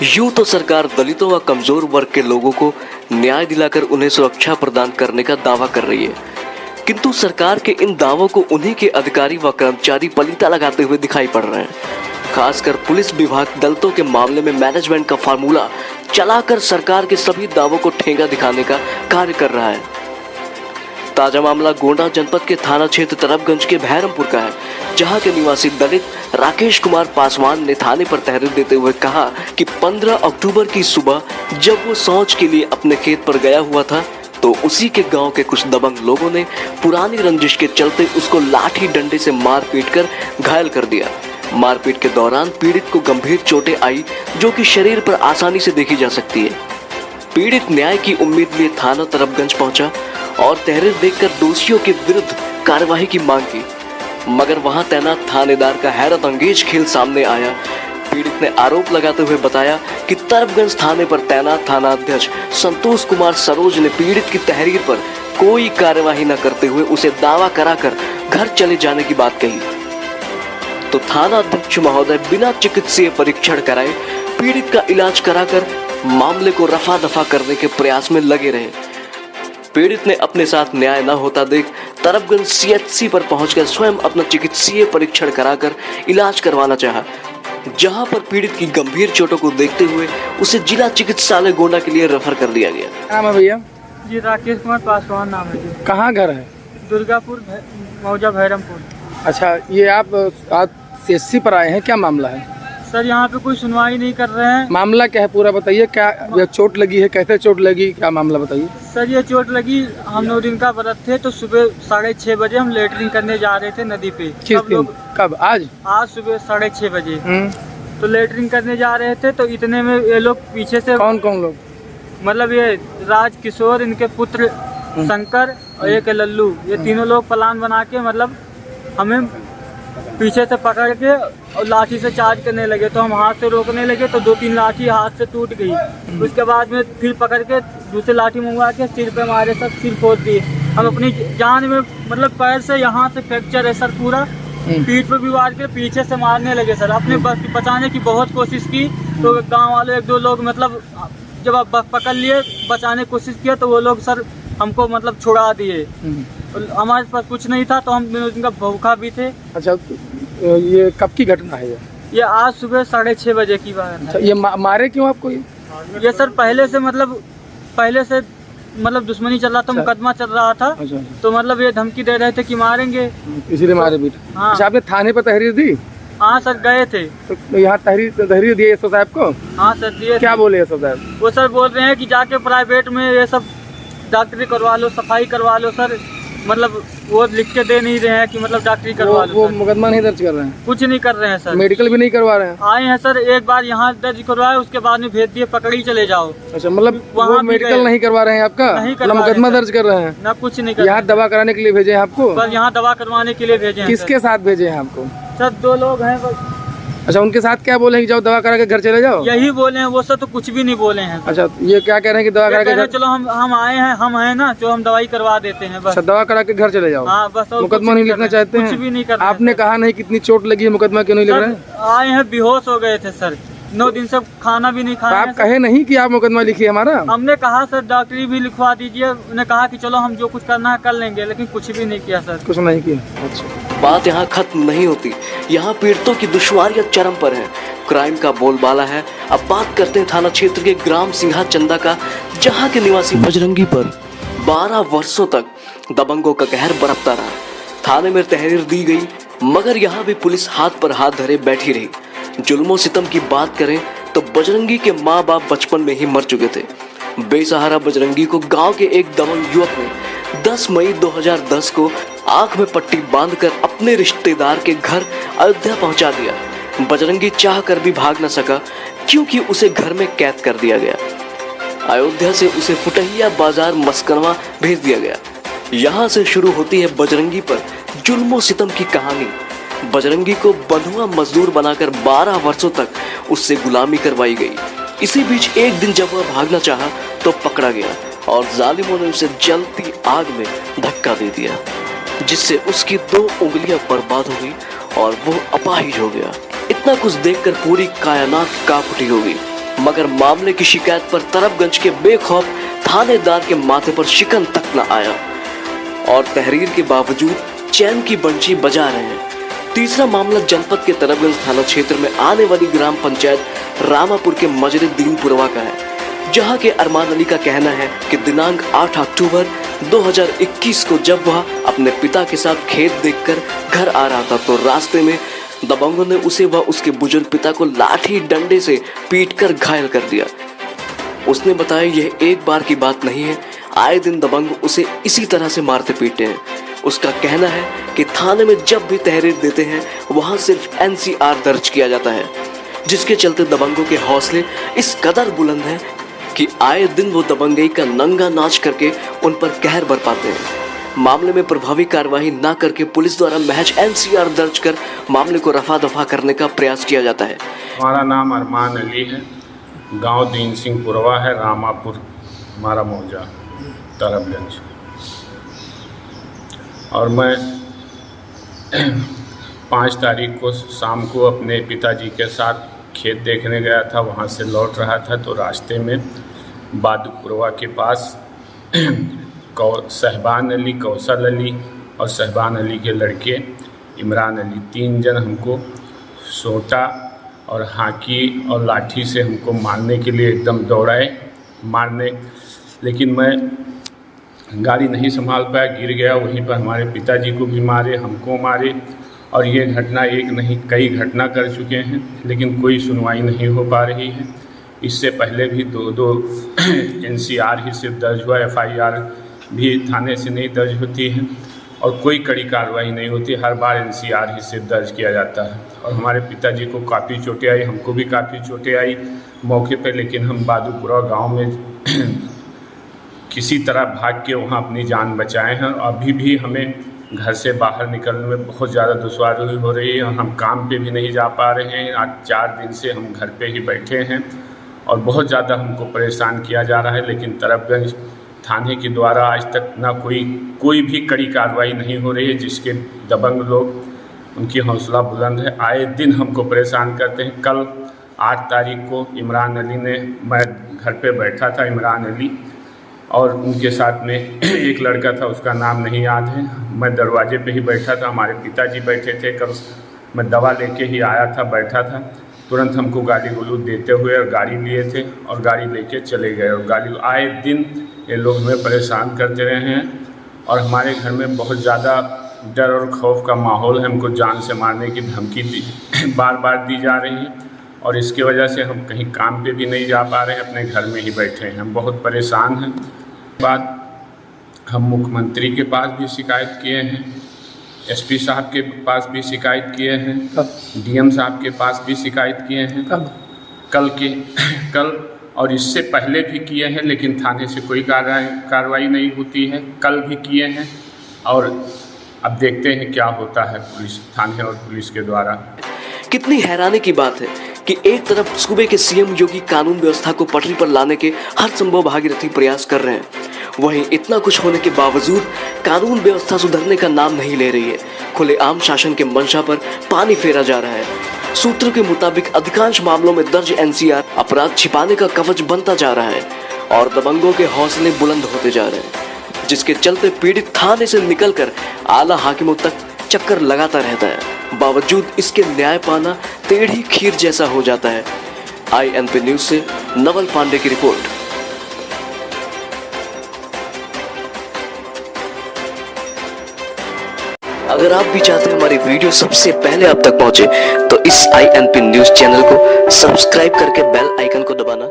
यूं तो सरकार दलितों व कमजोर वर्ग के लोगों को न्याय दिलाकर उन्हें सुरक्षा प्रदान करने का दावा कर रही है, किंतु सरकार के इन दावों को उन्हीं के अधिकारी व कर्मचारी पलीता लगाते हुए दिखाई पड़ रहे हैं। खासकर पुलिस विभाग दलितों के मामले में मैनेजमेंट का फार्मूला चलाकर सरकार के सभी दावों को ठेंगा दिखाने का कार्य कर रहा है। ताजा मामला गोंडा जनपद के थाना क्षेत्र तरफगंज के भैरमपुर का है, जहां के निवासी दलित राकेश कुमार पासवान ने थाने पर तहरीर देते हुए कहा कि 15 अक्टूबर की सुबह जब वो शौच के लिए अपने खेत पर गया हुआ था तो उसी के गांव के कुछ दबंग लोगों ने पुरानी रंजिश के चलते उसको लाठी डंडे से मार पीट कर घायल कर दिया। मारपीट के दौरान पीड़ित को गंभीर चोटें आई, जो कि शरीर पर आसानी से देखी जा सकती है। पीड़ित न्याय की उम्मीद लिए थाना तरफगंज पहुंचा और तहरीर देखकर दोषियों के विरुद्ध कार्यवाही की मांग की, मगर वहां तैनात थानेदार का हैरत अंगेज खेल सामने आया। पीड़ित ने आरोप लगाते हुए बताया कि तरफगंज थाने पर तैनात थाना अध्यक्ष संतोष कुमार सरोज ने पीड़ित की तहरीर पर कोई कार्यवाही न करते हुए उसे दावा कराकर घर चले जाने की बात कही। तो थाना अध्यक्ष महोदय बिना चिकित्सीय परीक्षण कराए पीड़ित का इलाज कराकर मामले को रफा दफा करने के प्रयास में लगे रहे। पीड़ित ने अपने साथ न्याय न होता देख तरफगंज सीएचसी पर पहुंचकर स्वयं अपना चिकित्सीय परीक्षण कराकर इलाज करवाना चाहा, जहां पर पीड़ित की गंभीर चोटों को देखते हुए उसे जिला चिकित्सालय गोंडा के लिए रेफर कर दिया गया। नाम है भैया? जी राकेश कुमार पासवान नाम है जी। कहाँ घर है? दुर्गापुर मौजा भैरमपुर। अच्छा, ये आप आज सीएचसी पर आए हैं, क्या मामला है? सर यहाँ पे कोई सुनवाई नहीं कर रहे हैं। मामला क्या है पूरा बताइए। क्या चोट लगी है, कैसे चोट लगी, क्या मामला बताइए। सर ये चोट लगी, हम 9 दिन का व्रत थे तो सुबह 6:30 बजे हम लेटरिन करने जा रहे थे नदी पे। किस दिन? कब? आज सुबह 6:30 बजे तो लेटरिन करने जा रहे थे, तो इतने में ये लोग पीछे से। कौन कौन लोग? मतलब ये राज किशोर, इनके पुत्र शंकर और एक लल्लू, ये तीनों लोग प्लान बना के मतलब हमें पीछे से पकड़ के और लाठी से चार्ज करने लगे। तो हम हाथ से रोकने लगे तो 2-3 लाठी हाथ से टूट गई। उसके बाद में फिर पकड़ के दूसरी लाठी मंगवा के सिर पे मारे, सब सिर फोड़ दिए। हम अपनी जान में मतलब पैर से यहाँ से फ्रैक्चर है सर पूरा, पीठ पर भी वार के पीछे से मारने लगे सर। अपने बचाने की बहुत कोशिश की तो गाँव वाले 1-2 लोग मतलब जब आप पकड़ लिए, बचाने की कोशिश किया तो वो लोग सर हमको मतलब छुड़ा दिए। हमारे पास कुछ नहीं था तो हम दिन का भूखा भी थे। अच्छा, ये कब की घटना है? ये आज सुबह 6:30 बजे की बात है। अच्छा, ये मारे क्यों आपको? ये सर पहले से मतलब दुश्मनी चल रहा था। अच्छा। मुकदमा चल रहा था। अच्छा। तो मतलब ये धमकी दे रहे थे कि मारेंगे, इसीलिए मारे भी। हाँ। अच्छा, आपने थाने पर तहरीर दी? हाँ सर गए थे। तो यहाँ तहरीर दिए एसओ साहब को? हाँ सर दिए। क्या बोले एसओ साहब? वो सर बोल रहे हैं कि जाके प्राइवेट में ये सब डॉक्टरी करवा लो, सफाई करवा लो सर। मतलब वो लिख के दे नहीं रहे हैं कि मतलब डॉक्टरी करवा लो। वो मुकदमा नहीं दर्ज कर रहे हैं? कुछ नहीं कर रहे हैं सर। मेडिकल भी नहीं करवा रहे हैं? आए हैं सर, एक बार यहाँ दर्ज करवाए, उसके बाद में भेज दिए पकड़ी चले जाओ। अच्छा, मतलब वहाँ मेडिकल नहीं करवा रहे हैं आपका? ना मुकदमा दर्ज कर रहे हैं? ना कुछ नहीं कर। यहाँ दवा कराने के लिए भेजे हैं आपको? बस यहाँ दवा करवाने के लिए भेजे हैं। किसके साथ भेजे हैं आपको? सर 2 लोग हैं बस। अच्छा, उनके साथ क्या बोले कि जाओ दवा करा के घर चले जाओ? यही बोले हैं वो सर, तो कुछ भी नहीं बोले हैं। अच्छा, ये क्या कह रहे हैं कि दवा करा के चलो हम आए हैं, हम हैं ना, जो हम दवाई करवा देते हैं बस। अच्छा, दवा करा के घर चले जाओ। हाँ बस। मुकदमा नहीं लिखना चाहते हैं? कुछ भी नहीं कर। आपने कहा नहीं कितनी चोट लगी है, मुकदमा क्यों नहीं लिख रहे हैं? आए हैं, बेहोश हो गए थे सर, 9 दिन से खाना भी नहीं खाया। आप कहे नहीं कि आप मुकदमा लिखिए हमारा? हमने कहा सर डॉक्टरी भी लिखवा दीजिए। उन्होंने कहा कि चलो हम जो कुछ करना है कर लेंगे, लेकिन कुछ भी नहीं किया सर। कुछ नहीं किया। अच्छा, बात यहाँ खत्म नहीं होती। यहाँ पीड़ितों की दुश्वारियां चरम पर है, क्राइम का बोलबाला है। अब बात करते हैं थाना क्षेत्र के ग्राम सिंहा चंदा का, जहाँ के निवासी बजरंगी पर 12 वर्षों तक दबंगों का कहर बरपता रहा। थाने में तहरीर दी गई, मगर यहाँ भी पुलिस हाथ पर हाथ धरे बैठी रही। जुल्मों सितम की बात करें तो बजरंगी के माँ बाप बचपन में ही मर चुके थे। बेसहारा बजरंगी को गांव के एक दबंग युवक ने 10 मई 2010 को आंख में पट्टी बांधकर अपने रिश्तेदार के घर अयोध्या पहुंचा दिया। बजरंगी चाह कर भी भाग न सका, क्योंकि उसे घर में कैद कर दिया गया। अयोध्या से उसे फुटहिया बाजार मस्करवा भेज दिया गया। यहाँ से शुरू होती है बजरंगी पर जुल्मों सितम की कहानी। बजरंगी को बंधुआ मजदूर बनाकर 12 वर्षों तक उससे गुलामी करवाई गई। इसी बीच एक दिन जब वह भागना चाहा तो पकड़ा गया और जालिमों ने उसे जलती आग में धक्का दे दिया, जिससे उसकी 2 उंगलियां बर्बाद हो गई और वो अपाहिज हो गया। इतना कुछ देखकर पूरी कायनात कांप उठी होगी। मगर मामले की शिकायत पर तरबगंज के बेखौफ थानेदार के माथे पर शिकन तक न आया और तहरीर के बावजूद चैन की बंशी बजा रहे हैं। तीसरा मामला जनपद के तरबगंज थाना क्षेत्र में आने वाली ग्राम पंचायत रामापुर के मजरे-दीनपुरवा का है, जहां के अरमान अली का कहना है कि दिनांक 8 अक्टूबर 2021 को जब वह अपने पिता के साथ खेत देखकर घर आ रहा था तो रास्ते में दबंगों ने उसे व उसके बुजुर्ग पिता को लाठी डंडे से पीटकर घायल कर दिया। उसने बताया यह एक बार की बात नहीं है, आए दिन दबंग उसे इसी तरह से मारते पीटते हैं। उसका कहना है कि थाने में जब भी तहरीर देते हैं वहां सिर्फ एनसीआर दर्ज किया जाता है, जिसके चलते दबंगों के हौसले इस कदर बुलंद हैं कि आए दिन वो दबंगई का नंगा नाच करके उन पर कहर बरपाते हैं। मामले में प्रभावी कार्रवाई न करके पुलिस द्वारा महज एनसीआर दर्ज कर मामले को रफा दफा करने का प्रयास किया जाता है। हमारा नाम अरमान अली है, गांव दीन सिंह पुरवा है, रामापुर हमारा मौजा तरबगंज। और मैं 5 तारीख को शाम को अपने पिताजी के साथ खेत देखने गया था। वहां से लौट रहा था तो रास्ते में बादुपुरवा के पास सहबान अली, कौशल अली और सहबान अली के लड़के इमरान अली 3 जन हमको सोटा और हाकी और लाठी से हमको मारने के लिए एकदम दौड़ाए मारने, लेकिन मैं गाड़ी नहीं संभाल पाया, गिर गया। वहीं पर हमारे पिताजी को भी मारे, हमको मारे। और ये घटना एक नहीं कई घटना कर चुके हैं, लेकिन कोई सुनवाई नहीं हो पा रही है। इससे पहले भी दो एनसीआर ही सिर्फ दर्ज हुआ, एफआईआर भी थाने से नहीं दर्ज होती है और कोई कड़ी कार्रवाई नहीं होती। हर बार एनसीआर ही सिर्फ दर्ज किया जाता है। और हमारे पिताजी को काफ़ी चोटें आई, हमको भी काफ़ी चोटें आई मौके पे, लेकिन हम बादुपुरा गांव में किसी तरह भाग के वहां अपनी जान बचाए हैं। अभी भी हमें घर से बाहर निकलने में बहुत ज़्यादा दुश्वारी हो रही है और हम काम पे भी नहीं जा पा रहे हैं। आज 4 दिन से हम घर पे ही बैठे हैं और बहुत ज़्यादा हमको परेशान किया जा रहा है, लेकिन तरबगंज थाने के द्वारा आज तक ना कोई भी कड़ी कार्रवाई नहीं हो रही है, जिसके दबंग लोग उनकी हौसला बुलंद है, आए दिन हमको परेशान करते हैं। कल 8 तारीख को इमरान अली ने, मैं घर पे बैठा था, इमरान अली और उनके साथ में एक लड़का था, उसका नाम नहीं याद है, मैं दरवाजे पे ही बैठा था, हमारे पिताजी बैठे थे। कल मैं दवा लेके ही आया था, बैठा था, तुरंत हमको गाली गलौज देते हुए और गाड़ी लिए थे और गाड़ी लेके चले गए। और गाली आए दिन ये लोग हमें परेशान करते रहे हैं और हमारे घर में बहुत ज़्यादा डर और खौफ का माहौल है। हमको जान से मारने की धमकी बार बार दी जा रही है और इसकी वजह से हम कहीं काम पे भी नहीं जा पा रहे हैं, अपने घर में ही बैठे हैं। हम बहुत परेशान हैं। बाद हम मुख्यमंत्री के पास भी शिकायत किए हैं, एसपी साहब के पास भी शिकायत किए हैं, डीएम साहब के पास भी शिकायत किए हैं कल और इससे पहले भी किए हैं, लेकिन थाने से कोई कार्रवाई नहीं होती है। कल भी किए हैं और अब देखते हैं क्या होता है पुलिस, थाने और पुलिस के द्वारा। कितनी हैरानी की बात है कि एक तरफ सूबे के सीएम योगी कानून व्यवस्था को पटरी पर लाने के हर संभव भागीरथी प्रयास कर रहे हैं, वहीं इतना कुछ होने के बावजूद कानून व्यवस्था सुधरने का नाम नहीं ले रही है। खुलेआम शासन के मंशा पर पानी फेरा जा रहा है। सूत्रों के मुताबिक अधिकांश मामलों में दर्ज एनसीआर अपराध छिपाने का कवच बनता जा रहा है और दबंगों के हौसले बुलंद होते जा रहे हैं, जिसके चलते पीड़ित थाने से निकलकर आला हाकिमों तक चक्कर लगाता रहता है। बावजूद इसके न्याय पाना टेढ़ी खीर जैसा हो जाता है। INP न्यूज से नवल पांडे की रिपोर्ट। अगर आप भी चाहते हैं हमारी वीडियो सबसे पहले आप तक पहुंचे तो इस INP न्यूज चैनल को सब्सक्राइब करके बेल आइकन को दबाना